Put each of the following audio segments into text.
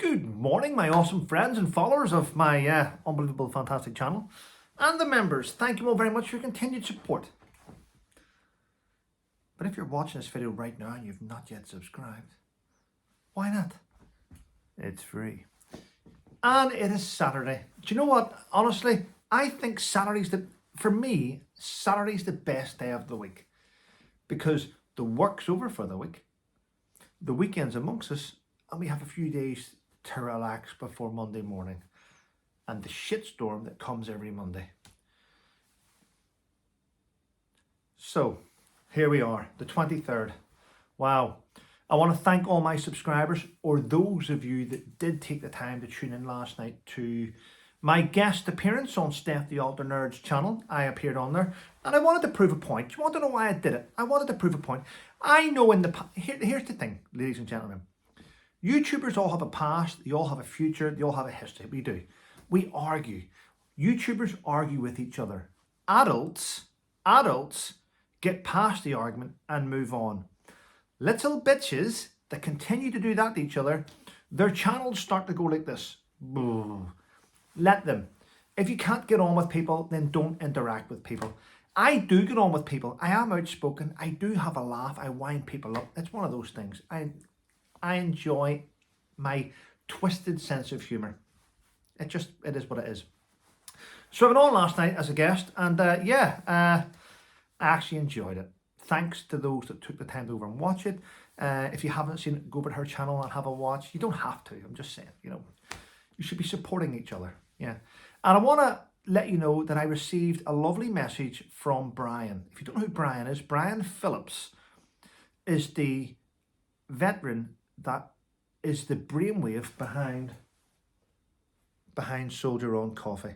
Good morning, my awesome friends and followers of my unbelievable, fantastic channel. And the members, thank you all very much for your continued support. But if you're watching this video right now and you've not yet subscribed, why not? It's free. And it is Saturday. Do you know what? Honestly, I think for me, Saturday's the best day of the week. Because the work's over for the week. The weekend's amongst us. And we have a few days to relax before Monday morning. And the shitstorm that comes every Monday. So, here we are, the 23rd. Wow. I want to thank all my subscribers, or those of you that did take the time to tune in last night to my guest appearance on Steph the Alter Nerd's channel. I appeared on there, and I wanted to prove a point. Do you want to know why I did it? I wanted to prove a point. I know here's the thing, ladies and gentlemen. YouTubers all have a past, they all have a future, they all have a history. We do. We argue. YouTubers argue with each other. Adults get past the argument and move on. Little bitches that continue to do that to each other, their channels start to go like this. Let them. If you can't get on with people, then don't interact with people. I do get on with people. I am outspoken. I do have a laugh. I wind people up. It's one of those things. I enjoy my twisted sense of humour. It is what it is. So I went on last night as a guest, and I actually enjoyed it. Thanks to those that took the time to over and watch it. If you haven't seen it, go over to her channel and have a watch. You don't have to. I'm just saying, you should be supporting each other. Yeah. And I want to let you know that I received a lovely message from Brian. If you don't know who Brian is, Brian Phillips is the veteran that is the brainwave behind Soldier On Coffee.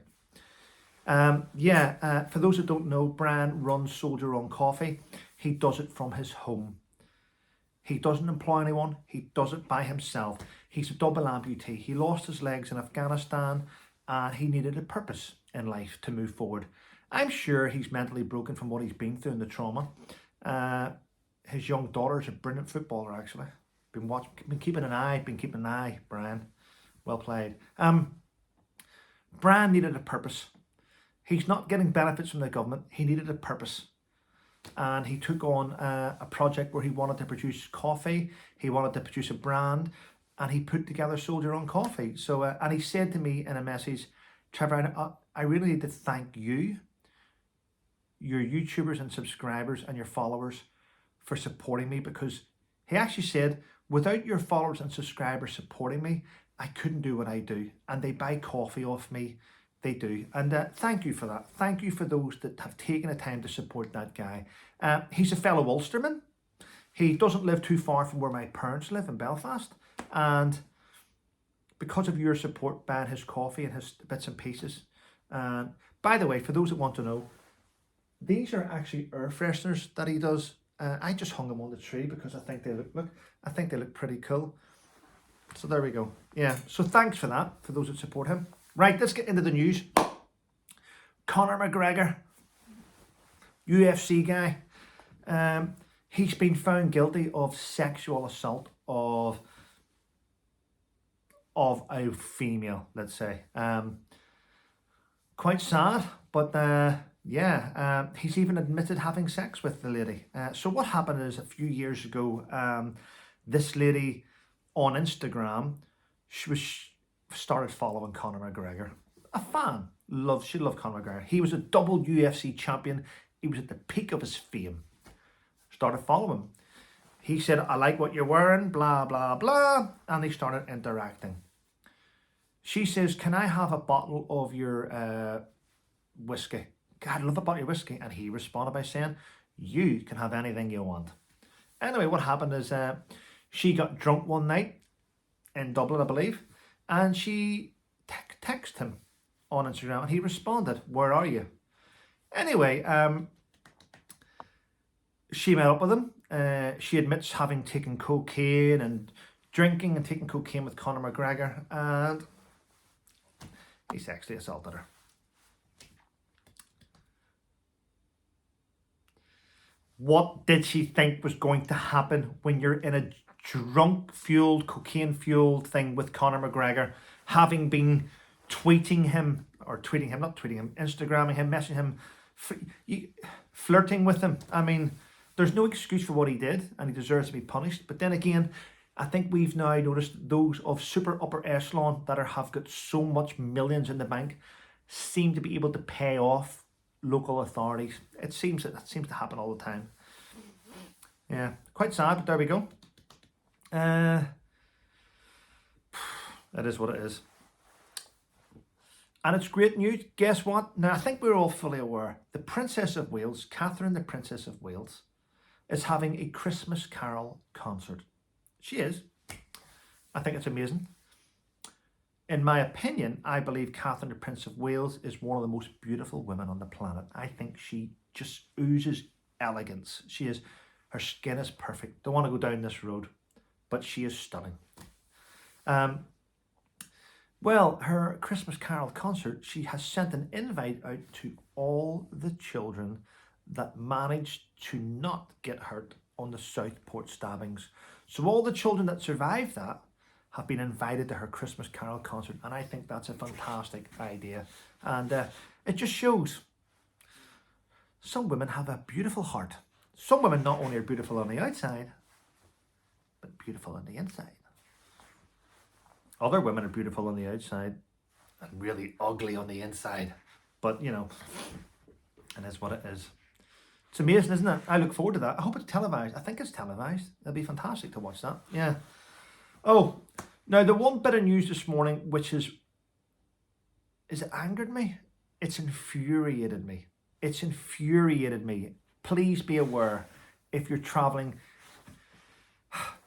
For those that don't know, Brian runs Soldier On Coffee. He does it from his home. He doesn't employ anyone. He does it by himself. He's a double amputee. He lost his legs in Afghanistan and he needed a purpose in life to move forward. I'm sure he's mentally broken from what he's been through and the trauma. His young daughter's a brilliant footballer, actually. Been keeping an eye, Brian. Well played. Brian needed a purpose. He's not getting benefits from the government. He needed a purpose. And he took on a project where he wanted to produce coffee. He wanted to produce a brand. And he put together Soldier On Coffee. So, and he said to me in a message, Trevor, I really need to thank you, your YouTubers and subscribers and your followers for supporting me, because he actually said, without your followers and subscribers supporting me, I couldn't do what I do. And they buy coffee off me. They do. And thank you for that. Thank you for those that have taken the time to support that guy. He's a fellow Ulsterman. He doesn't live too far from where my parents live in Belfast. And because of your support, buying his coffee and his bits and pieces. And by the way, for those that want to know, these are actually air fresheners that he does. I just hung them on the tree because I think they look pretty cool. So there we go. Yeah. So thanks for that, for those that support him. Right, let's get into the news. Conor McGregor, UFC guy. He's been found guilty of sexual assault of a female, let's say. Quite sad, but he's even admitted having sex with the lady. So what happened is, a few years ago, this lady on Instagram, she started following Conor McGregor. A fan. She loved Conor McGregor. He was a double UFC champion. He was at the peak of his fame. Started following him. He said, I like what you're wearing, blah, blah, blah. And they started interacting. She says, can I have a bottle of your whiskey? God, I love a bottle of your whiskey. And he responded by saying, you can have anything you want. Anyway, what happened is she got drunk one night in Dublin, I believe. And she texted him on Instagram and he responded, where are you? Anyway, she met up with him. She admits having taken cocaine and drinking and taking cocaine with Conor McGregor, and he sexually assaulted her. What did she think was going to happen when you're in a drunk-fueled, cocaine-fueled thing with Conor McGregor, having been tweeting him, Instagramming him, messaging him, flirting with him. I mean, there's no excuse for what he did, and he deserves to be punished. But then again, I think we've now noticed those of super upper echelon that have got so much millions in the bank seem to be able to pay off local authorities. It seems to happen all the time. Yeah, quite sad, but there we go. It is what it is. And it's great news. Guess what? Now, I think we're all fully aware. The Princess of Wales, Catherine, the Princess of Wales, is having a Christmas Carol concert. She is. I think it's amazing. In my opinion, I believe Catherine, the Prince of Wales, is one of the most beautiful women on the planet. I think she just oozes elegance. She is. Her skin is perfect. Don't want to go down this road, but she is stunning. Well, her Christmas Carol concert, she has sent an invite out to all the children that managed to not get hurt on the Southport stabbings. So all the children that survived that have been invited to her Christmas Carol concert, and I think that's a fantastic idea. And it just shows some women have a beautiful heart. Some women not only are beautiful on the outside, but beautiful on the inside. Other women are beautiful on the outside and really ugly on the inside. But, you know, it is what it is. It's amazing, isn't it? I look forward to that. I hope it's televised. I think it's televised. It'll be fantastic to watch that. Yeah. Oh, now the one bit of news this morning, which is it angered me? It's infuriated me. It's infuriated me. Please be aware if you're travelling.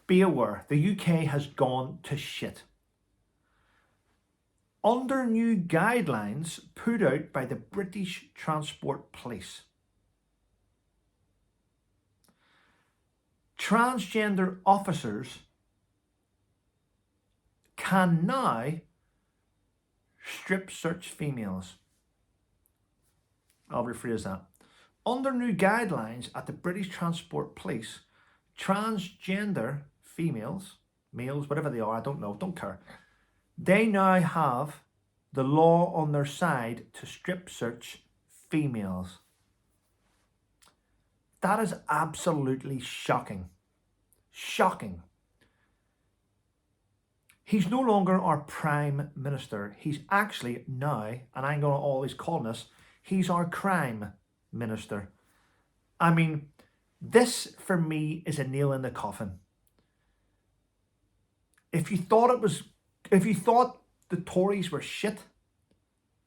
Be aware. The UK has gone to shit. Under new guidelines put out by the British Transport Police, transgender officers can now strip search females. I'll rephrase that. Under new guidelines at the British Transport Police, transgender females, males, whatever they are, I don't know, don't care. They now have the law on their side to strip search females. That is absolutely shocking. Shocking. He's no longer our Prime Minister. He's actually now, and I'm going to always call him this, he's our Crime Minister. I mean, this for me is a nail in the coffin. If you thought the Tories were shit,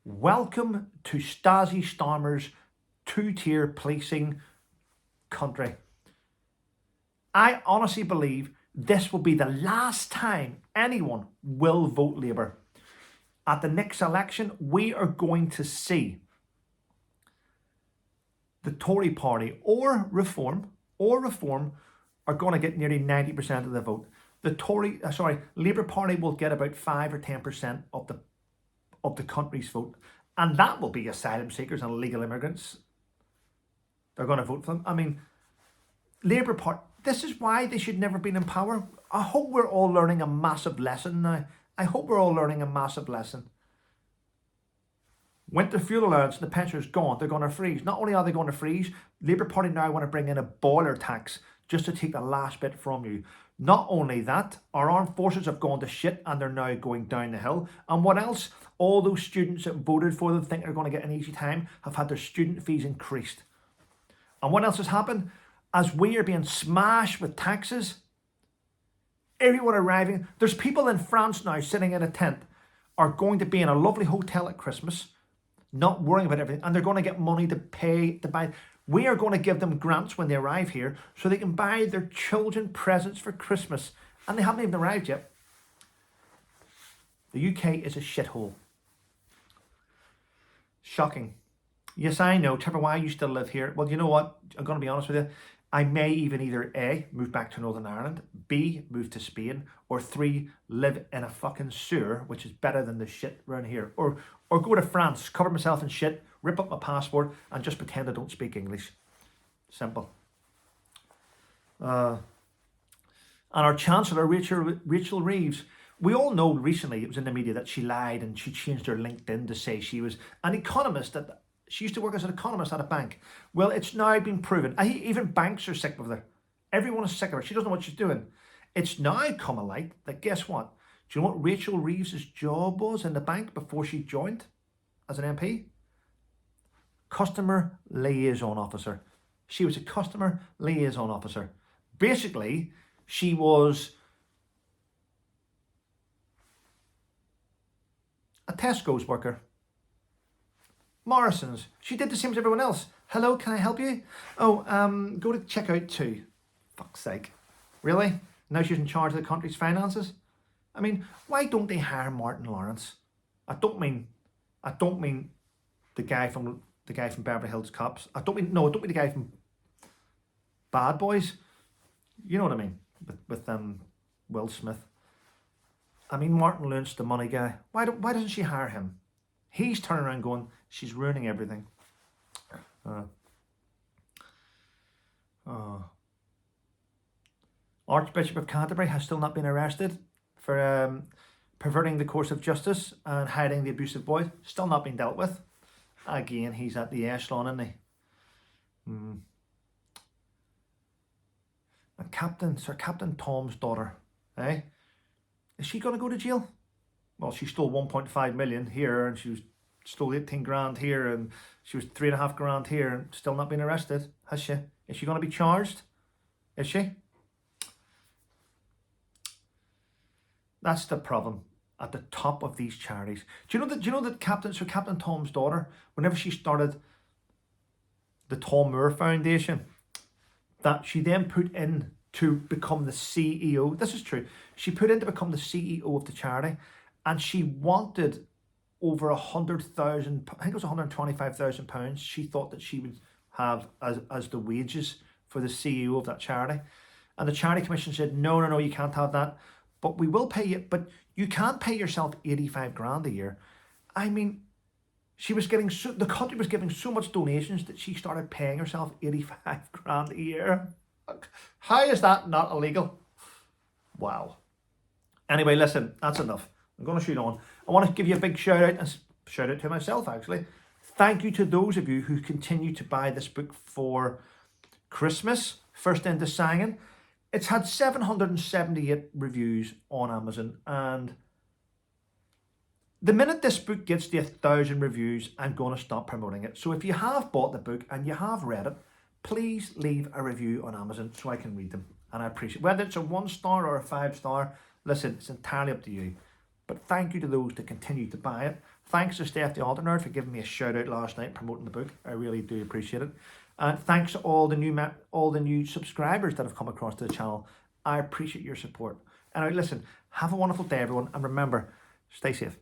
welcome to Stasi Starmer's two-tier policing country. I honestly believe this will be the last time anyone will vote Labour. At the next election, we are going to see the Tory party or Reform are going to get nearly 90% of the vote. The Labour Party will get about 5 or 10% of the country's vote, and that will be asylum seekers and illegal immigrants. They're going to vote for them. I mean, Labour Party. This is why they should never been in power. I hope we're all learning a massive lesson now. I hope we're all learning a massive lesson. Winter fuel allowance, the pensioners gone. They're going to freeze. Not only are they going to freeze, Labour Party now want to bring in a boiler tax just to take the last bit from you. Not only that, our armed forces have gone to shit and they're now going down the hill. And what else? All those students that voted for them think they're going to get an easy time have had their student fees increased. And what else has happened? As we are being smashed with taxes, everyone arriving, there's people in France now sitting in a tent, are going to be in a lovely hotel at Christmas, not worrying about everything, and they're going to get money to pay to buy. We are going to give them grants when they arrive here so they can buy their children presents for Christmas, and they haven't even arrived yet. The UK is a shithole. Shocking. Yes, I know. Trevor, why you still live here? Well, you know what? I'm going to be honest with you. I may even either A, move back to Northern Ireland, B, move to Spain, or 3, live in a fucking sewer, which is better than the shit around here. Or go to France, cover myself in shit, rip up my passport, and just pretend I don't speak English. Simple. And And our Chancellor, Rachel Reeves, we all know recently, it was in the media, that she lied and she changed her LinkedIn to say she was an economist, that she used to work as an economist at a bank. Well, it's now been proven. Even banks are sick of her. Everyone is sick of her. She doesn't know what she's doing. It's now come alight that, guess what? Do you know what Rachel Reeves' job was in the bank before she joined as an MP? Customer liaison officer. She was a customer liaison officer. Basically, she was a Tesco's worker. Morrison's. She did the same as everyone else. Hello, can I help you? Oh, go to checkout 2. Fuck's sake. Really? Now she's in charge of the country's finances? I mean, why don't they hire Martin Lawrence? I don't mean the guy from Beverly Hills Cops. I don't mean the guy from Bad Boys. You know what I mean? With Will Smith. I mean, Martin Lawrence, the money guy. Why doesn't she hire him? He's turning around going, she's ruining everything. Archbishop of Canterbury has still not been arrested for perverting the course of justice and hiding the abusive boys. Still not been dealt with. Again, he's at the echelon, isn't he? And Sir Captain Tom's daughter, eh? Is she going to go to jail? Well, she stole 1.5 million here, and she stole 18 grand here, and she was 3.5 grand here, and still not been arrested, has she? Is she going to be charged? Is she? That's the problem at the top of these charities. Do you know that Sir Captain Tom's daughter, whenever she started the Tom Moore Foundation, that she then put in to become the CEO. This is true. She put in to become the CEO of the charity, and she wanted over 100,000. I think it was 125,000 pounds. She thought that she would have as the wages for the CEO of that charity, and the charity commission said, no, you can't have that. But we will pay you. But you can't pay yourself 85 grand a year. I mean, the country was giving so much donations that she started paying herself 85 grand a year. How is that not illegal? Wow. Anyway, listen, that's enough. I'm going to shoot on. I want to give you a big shout out, and shout out to myself actually. Thank you to those of you who continue to buy this book for Christmas, First Into Singing. It's had 778 reviews on Amazon, and the minute this book gets to 1,000 reviews, I'm going to stop promoting it. So if you have bought the book and you have read it, please leave a review on Amazon so I can read them. And I appreciate it. Whether it's a 1-star or a 5-star, listen, it's entirely up to you. But thank you to those that continue to buy it. Thanks to Steph the Alternate for giving me a shout out last night promoting the book. I really do appreciate it. And thanks to all the new subscribers that have come across to the channel. I appreciate your support. Anyway, listen, have a wonderful day, everyone. And remember, stay safe.